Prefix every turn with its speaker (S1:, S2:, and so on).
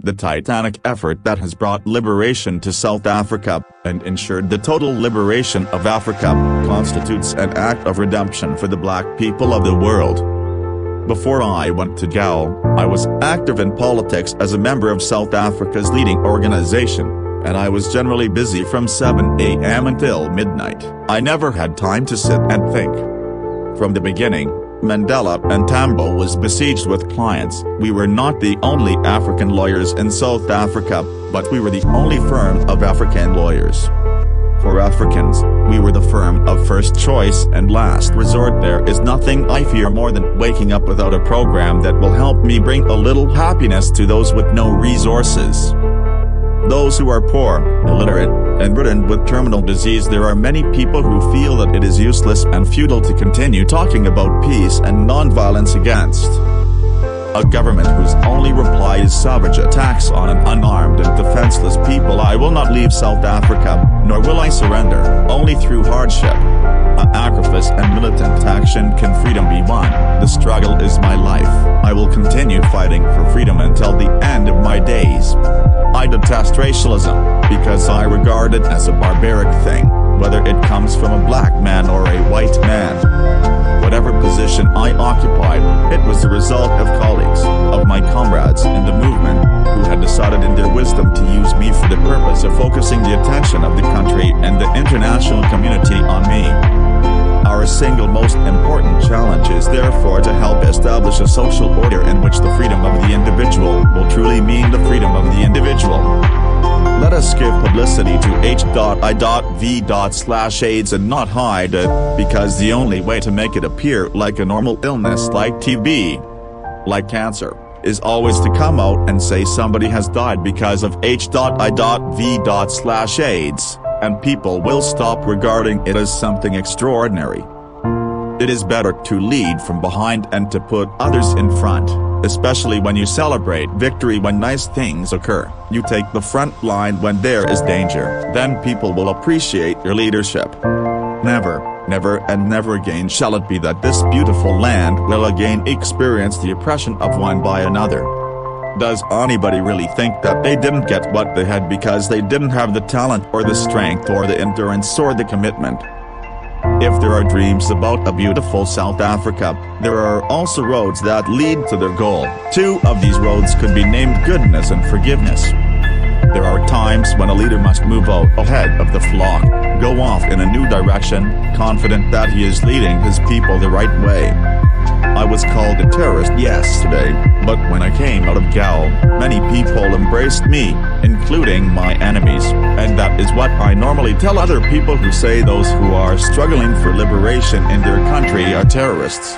S1: the titanic effort that has brought liberation to South Africa, and ensured the total liberation of Africa, constitutes an act of redemption for the black people of the world. Before I went to GAO, I was active in politics as a member of South Africa's leading organization, and I was generally busy from 7 a.m. until midnight. I never had time to sit and think. From the beginning, Mandela and Tambo was besieged with clients. We were not the only African lawyers in South Africa, but we were the only firm of African lawyers. For Africans, we were the firm of first choice and last resort. There is nothing I fear more than waking up without a program that will help me bring a little happiness to those with no resources. Those who are poor, illiterate, and ridden with terminal disease. There are many people who feel that it is useless and futile to continue talking about peace and non-violence against a government whose only reply is savage attacks on an unarmed and defenseless people. I will not leave South Africa, nor will I surrender. Only through hardship, sacrifice and militant action can freedom be won. The struggle is my life. I will continue fighting for freedom until the end of my days. I detest racialism, because I regard it as a barbaric thing, whether it comes from a black man or a white man. Whatever position I occupied, it was the result of colleagues, of my comrades in the movement, who had decided in their wisdom to use me for the purpose of focusing the attention of the country and the international community on me. Our single most important challenge is therefore to help establish a social order in which the freedom of the individual will truly mean the freedom of the individual. Let us give publicity to H.I.V./AIDS and not hide it, because the only way to make it appear like a normal illness like TB, like cancer, is always to come out and say somebody has died because of H.I.V./AIDS, and people will stop regarding it as something extraordinary. It is better to lead from behind and to put others in front, especially when you celebrate victory. When nice things occur, you take the front line when there is danger. Then people will appreciate your leadership. Never, never and never again shall it be that this beautiful land will again experience the oppression of one by another. Does anybody really think that they didn't get what they had because they didn't have the talent or the strength or the endurance or the commitment? If there are dreams about a beautiful South Africa, there are also roads that lead to their goal. Two of these roads could be named goodness and forgiveness. There are times when a leader must move out ahead of the flock, go off in a new direction, confident that he is leading his people the right way. I was called a terrorist yesterday, but when I came out of GAO, many people embraced me, including my enemies, and that is what I normally tell other people who say those who are struggling for liberation in their country are terrorists.